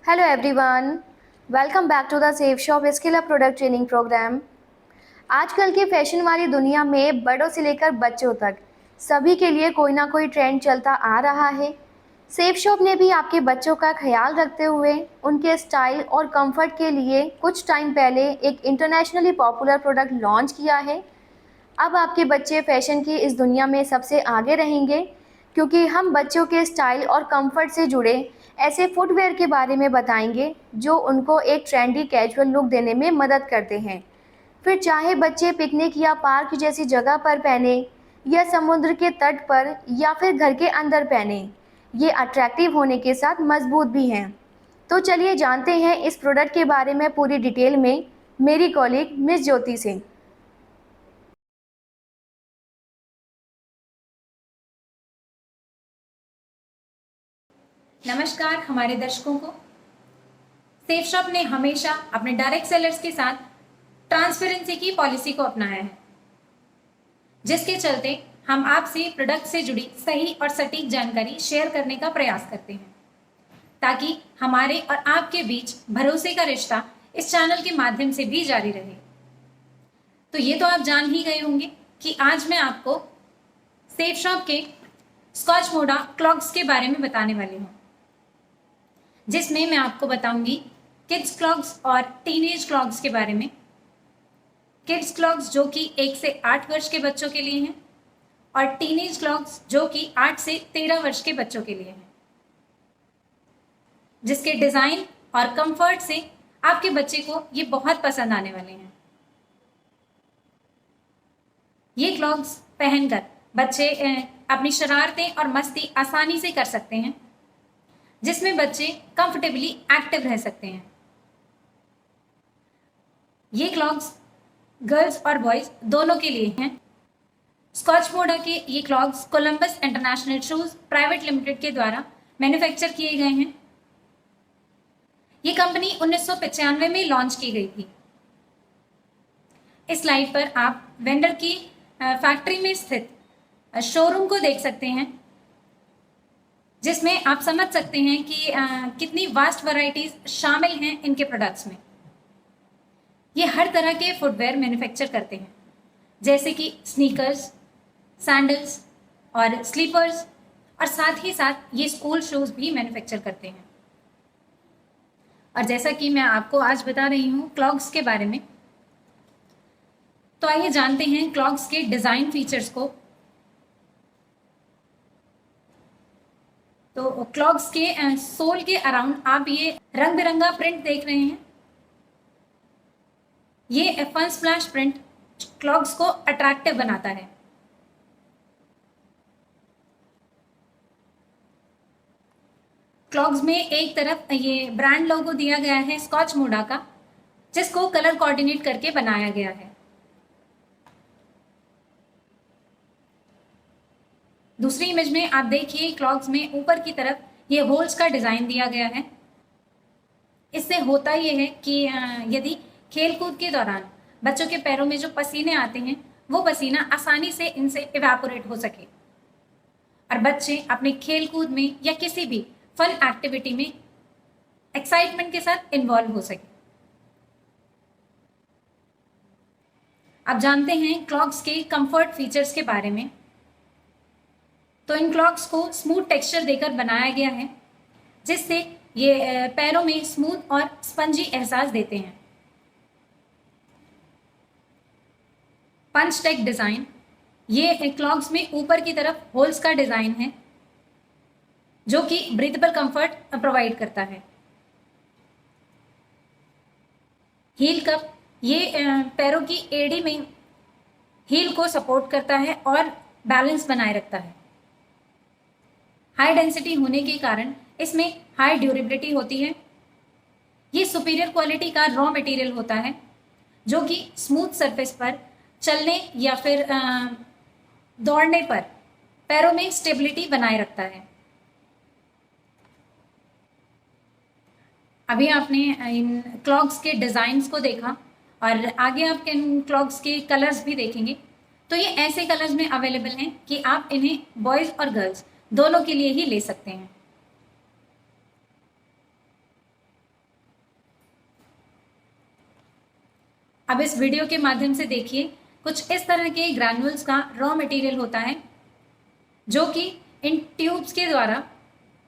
Hello everyone, welcome back to the Safe Shop Skill Up Product Training Program। आजकल की fashion वाली दुनिया में बड़ों से लेकर बच्चों तक सभी के लिए कोई ना कोई ट्रेंड चलता आ रहा है। सेफ शॉप ने भी आपके बच्चों का ख्याल रखते हुए उनके स्टाइल और कंफर्ट के लिए कुछ टाइम पहले एक इंटरनेशनली पॉपुलर प्रोडक्ट लॉन्च किया है। अब आपके बच्चे फैशन की इस दुनिया में सबसे आगे रहेंगे, क्योंकि हम बच्चों के स्टाइल और कंफर्ट से जुड़े ऐसे फुटवेयर के बारे में बताएंगे जो उनको एक ट्रेंडी कैजुअल लुक देने में मदद करते हैं। फिर चाहे बच्चे पिकनिक या पार्क जैसी जगह पर पहने या समुद्र के तट पर या फिर घर के अंदर पहने, ये अट्रैक्टिव होने के साथ मजबूत भी हैं। तो चलिए जानते हैं इस प्रोडक्ट के बारे में पूरी डिटेल में मेरी कॉलीग मिस ज्योति से। नमस्कार हमारे दर्शकों को। सेफ शॉप ने हमेशा अपने डायरेक्ट सेलर्स के साथ ट्रांसपेरेंसी की पॉलिसी को अपनाया है, जिसके चलते हम आपसे प्रोडक्ट से जुड़ी सही और सटीक जानकारी शेयर करने का प्रयास करते हैं, ताकि हमारे और आपके बीच भरोसे का रिश्ता इस चैनल के माध्यम से भी जारी रहे। तो ये तो आप जान ही गए होंगे कि आज मैं आपको सेफ शॉप के स्कॉच मोडा क्लॉग्स के बारे में बताने वाली हूँ, जिसमें मैं आपको बताऊंगी किड्स क्लॉग्स और टीनेज क्लॉग्स के बारे में। किड्स क्लॉग्स जो कि 1 से 8 वर्ष के बच्चों के लिए हैं और टीनेज क्लॉग्स जो कि 8 से 13 वर्ष के बच्चों के लिए हैं, जिसके डिज़ाइन और कंफर्ट से आपके बच्चे को ये बहुत पसंद आने वाले हैं। ये क्लॉग्स पहनकर बच्चे अपनी शरारतें और मस्ती आसानी से कर सकते हैं, जिसमें बच्चे कंफर्टेबली एक्टिव रह सकते हैं। ये क्लॉग्स गर्ल्स और बॉयज दोनों के लिए हैं। स्कॉच मोडा के ये clogs Columbus international shoes private limited के द्वारा मैन्युफैक्चर किए गए हैं। ये कंपनी 1995 में लॉन्च की गई थी। इस स्लाइड पर आप वेंडर की फैक्ट्री में स्थित शोरूम को देख सकते हैं, जिसमें आप समझ सकते हैं कि कितनी वास्ट वैरायटीज शामिल हैं इनके प्रोडक्ट्स में। ये हर तरह के फुटवेयर मैन्युफैक्चर करते हैं, जैसे कि स्नीकर्स, सैंडल्स और स्लीपर्स, और साथ ही साथ ये स्कूल शूज भी मैन्युफैक्चर करते हैं। और जैसा कि मैं आपको आज बता रही हूँ क्लॉग्स के बारे में, तो आइए जानते हैं क्लॉग्स के डिज़ाइन फीचर्स को। तो क्लॉग्स के सोल के अराउंड आप ये रंग बिरंगा प्रिंट देख रहे हैं। ये फन स्प्लैश प्रिंट क्लॉग्स को अट्रैक्टिव बनाता है। क्लॉग्स में एक तरफ ये ब्रांड लोगो दिया गया है स्कॉच मोडा का, जिसको कलर कोऑर्डिनेट करके बनाया गया है। दूसरी इमेज में आप देखिए क्लॉग्स में ऊपर की तरफ ये होल्स का डिज़ाइन दिया गया है। इससे होता ये है कि यदि खेल कूद के दौरान बच्चों के पैरों में जो पसीने आते हैं, वो पसीना आसानी से इनसे इवेपोरेट हो सके और बच्चे अपने खेल कूद में या किसी भी फन एक्टिविटी में एक्साइटमेंट के साथ इन्वॉल्व हो सके। अब जानते हैं क्लॉग्स के कंफर्ट फीचर्स के बारे में। तो इन क्लॉग्स को स्मूथ टेक्सचर देकर बनाया गया है, जिससे ये पैरों में स्मूथ और स्पंजी एहसास देते हैं। पंच टेक डिज़ाइन, ये क्लॉग्स में ऊपर की तरफ होल्स का डिज़ाइन है, जो कि ब्रीथेबल कंफर्ट प्रोवाइड करता है। हील कप, ये पैरों की एड़ी में हील को सपोर्ट करता है और बैलेंस बनाए रखता है। हाई डेंसिटी होने के कारण इसमें हाई ड्यूरेबिलिटी होती है। ये सुपीरियर क्वालिटी का रॉ मटेरियल होता है, जो कि स्मूथ सरफेस पर चलने या फिर दौड़ने पर पैरों में स्टेबिलिटी बनाए रखता है। अभी आपने इन क्लॉग्स के डिज़ाइंस को देखा और आगे आप इन क्लॉग्स के कलर्स भी देखेंगे। तो ये ऐसे कलर्स में अवेलेबल हैं कि आप इन्हें बॉयज़ और गर्ल्स दोनों के लिए ही ले सकते हैं। अब इस वीडियो के माध्यम से देखिए, कुछ इस तरह के ग्रैन्युल्स का रॉ मटेरियल होता है जो कि इन ट्यूब्स के द्वारा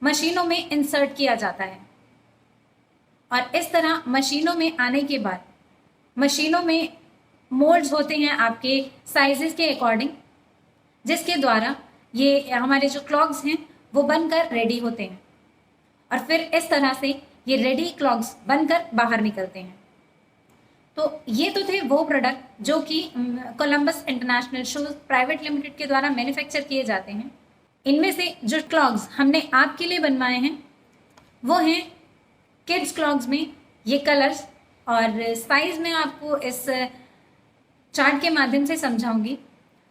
मशीनों में इंसर्ट किया जाता है। और इस तरह मशीनों में आने के बाद मशीनों में मोल्ड्स होते हैं आपके साइजेस के अकॉर्डिंग, जिसके द्वारा ये हमारे जो क्लॉग्स हैं वो बनकर रेडी होते हैं और फिर इस तरह से ये रेडी क्लॉग्स बनकर बाहर निकलते हैं। तो ये तो थे वो प्रोडक्ट जो कि Columbus international shoes private limited के द्वारा मैन्युफैक्चर किए जाते हैं। इनमें से जो क्लॉग्स हमने आपके लिए बनवाए हैं वो हैं किड्स क्लॉग्स में ये कलर्स, और साइज में आपको इस चार्ट के माध्यम से समझाऊंगी।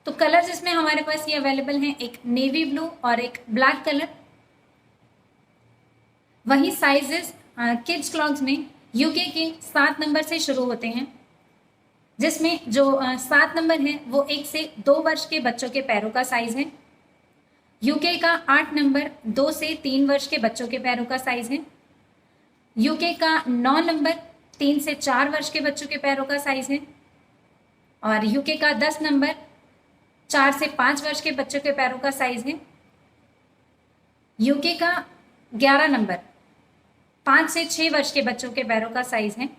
तो कलर्स इसमें हमारे पास ये अवेलेबल हैं, एक नेवी ब्लू और एक ब्लैक कलर। वही साइजेस किड्स क्लॉग्स में यूके के 7 नंबर से शुरू होते हैं, जिसमें जो 7 नंबर है वो 1 से 2 वर्ष के बच्चों के पैरों का साइज है। यूके का 8 नंबर 2 से 3 वर्ष के बच्चों के पैरों का साइज है। यूके का 9 नंबर 3 से 4 वर्ष के बच्चों के पैरों का साइज है। और यूके का 10 नंबर 4 से 5 वर्ष के बच्चों के पैरों का साइज है। यूके का 11 नंबर 5 से 6 वर्ष के बच्चों के पैरों का साइज है।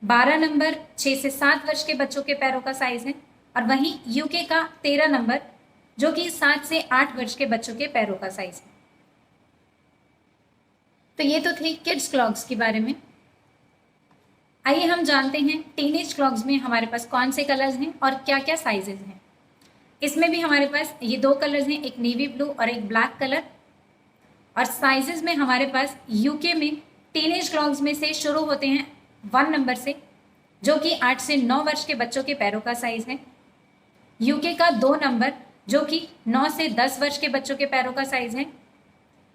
12 नंबर 6 से 7 वर्ष के बच्चों के पैरों का साइज है। और वहीं यूके का 13 नंबर जो कि 7 से 8 वर्ष के बच्चों के पैरों का साइज है। तो ये तो थे किड्स क्लॉग्स के बारे में। आइए हम जानते हैं टीनेज क्लॉग्स में हमारे पास कौन से कलर्स हैं और क्या क्या साइजेस हैं। इसमें भी हमारे पास ये 2 कलर्स हैं, एक नेवी ब्लू और एक ब्लैक कलर। और साइजेस में हमारे पास यूके में टीनेज क्लॉग्स में से शुरू होते हैं 1 नंबर से, जो कि 8 से 9 वर्ष के बच्चों के पैरों का साइज है। यूके का 2 नंबर जो कि 9 से 10 वर्ष के बच्चों के पैरों का साइज है।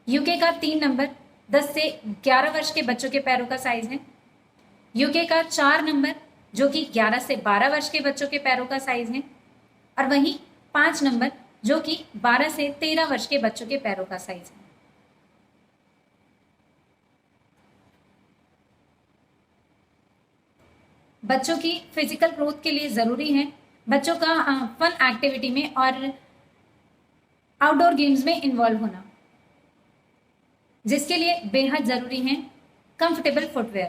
यूके का 3 नंबर 10 से 11 वर्ष के बच्चों के पैरों का साइज है। यूके का 4 नंबर जो कि 11 से 12 वर्ष के बच्चों के पैरों का साइज है। और वहीं 5 नंबर जो कि 12 से 13 वर्ष के बच्चों के पैरों का साइज है। बच्चों की फिजिकल ग्रोथ के लिए ज़रूरी है बच्चों का फन एक्टिविटी में और आउटडोर गेम्स में इन्वॉल्व होना, जिसके लिए बेहद ज़रूरी है कंफर्टेबल फुटवेयर।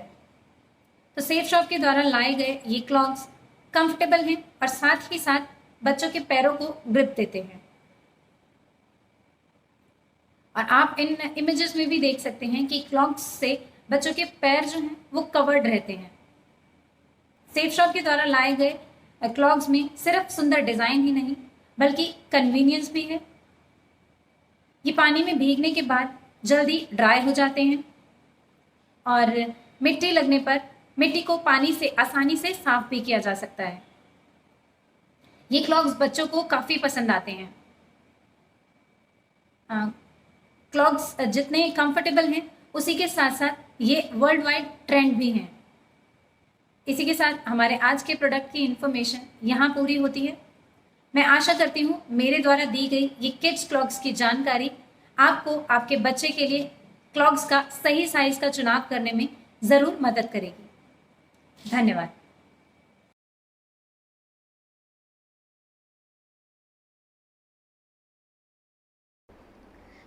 तो सेफ शॉप के द्वारा लाए गए ये क्लॉग्स कंफर्टेबल हैं और साथ ही साथ बच्चों के पैरों को ग्रिप देते हैं। और आप इन इमेजेस में भी देख सकते हैं कि क्लॉग्स से बच्चों के पैर जो हैं वो कवर्ड रहते हैं। सेफ शॉप के द्वारा लाए गए क्लॉग्स में सिर्फ सुंदर डिज़ाइन ही नहीं बल्कि कन्वीनियंस भी है। ये पानी में भीगने के बाद जल्दी ड्राई हो जाते हैं और मिट्टी लगने पर मिट्टी को पानी से आसानी से साफ भी किया जा सकता है। ये क्लॉग्स बच्चों को काफ़ी पसंद आते हैं। क्लॉग्स जितने कंफर्टेबल हैं उसी के साथ साथ ये वर्ल्ड वाइड ट्रेंड भी हैं। इसी के साथ हमारे आज के प्रोडक्ट की इन्फॉर्मेशन यहाँ पूरी होती है। मैं आशा करती हूँ मेरे द्वारा दी गई ये किड्स क्लॉग्स की जानकारी आपको आपके बच्चे के लिए क्लॉग्स का सही साइज का चुनाव करने में ज़रूर मदद करेगी। धन्यवाद।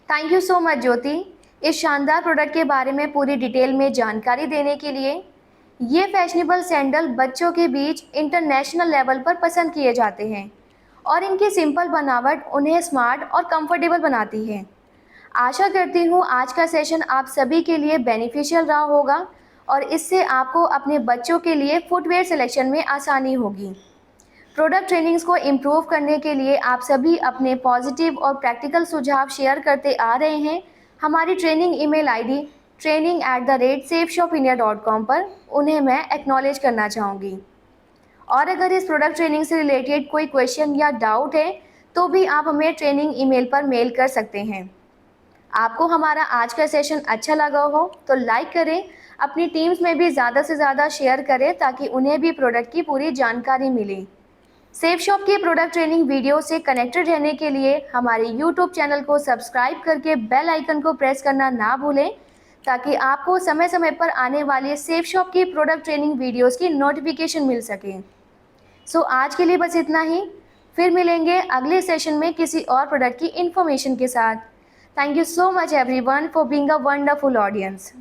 थैंक यू सो मच ज्योति, इस शानदार प्रोडक्ट के बारे में पूरी डिटेल में जानकारी देने के लिए। ये फैशनेबल सैंडल बच्चों के बीच इंटरनेशनल लेवल पर पसंद किए जाते हैं और इनकी सिंपल बनावट उन्हें स्मार्ट और कंफर्टेबल बनाती है। आशा करती हूँ आज का सेशन आप सभी के लिए बेनिफिशियल रहा होगा और इससे आपको अपने बच्चों के लिए फुटवेयर सिलेक्शन में आसानी होगी। प्रोडक्ट ट्रेनिंग्स को इम्प्रूव करने के लिए आप सभी अपने पॉजिटिव और प्रैक्टिकल सुझाव शेयर करते आ रहे हैं। हमारी ट्रेनिंग ईमेल आईडी training@safeshopindia.com पर उन्हें मैं एक्नॉलेज करना चाहूँगी। और अगर इस प्रोडक्ट ट्रेनिंग से रिलेटेड कोई क्वेश्चन या डाउट है तो भी आप हमें ट्रेनिंग ईमेल पर मेल कर सकते हैं। आपको हमारा आज का सेशन अच्छा लगा हो तो लाइक करें, अपनी टीम्स में भी ज़्यादा से ज़्यादा शेयर करें ताकि उन्हें भी प्रोडक्ट की पूरी जानकारी मिले। सेफ शॉप की प्रोडक्ट ट्रेनिंग वीडियो से कनेक्टेड रहने के लिए हमारे YouTube चैनल को सब्सक्राइब करके बेल आइकन को प्रेस करना ना भूलें ताकि आपको समय समय पर आने वाले सेफ शॉप की प्रोडक्ट ट्रेनिंग वीडियोस की नोटिफिकेशन मिल सके। सो आज के लिए बस इतना ही। फिर मिलेंगे अगले सेशन में किसी और प्रोडक्ट की इन्फॉर्मेशन के साथ। Thank you so much everyone for being a wonderful audience.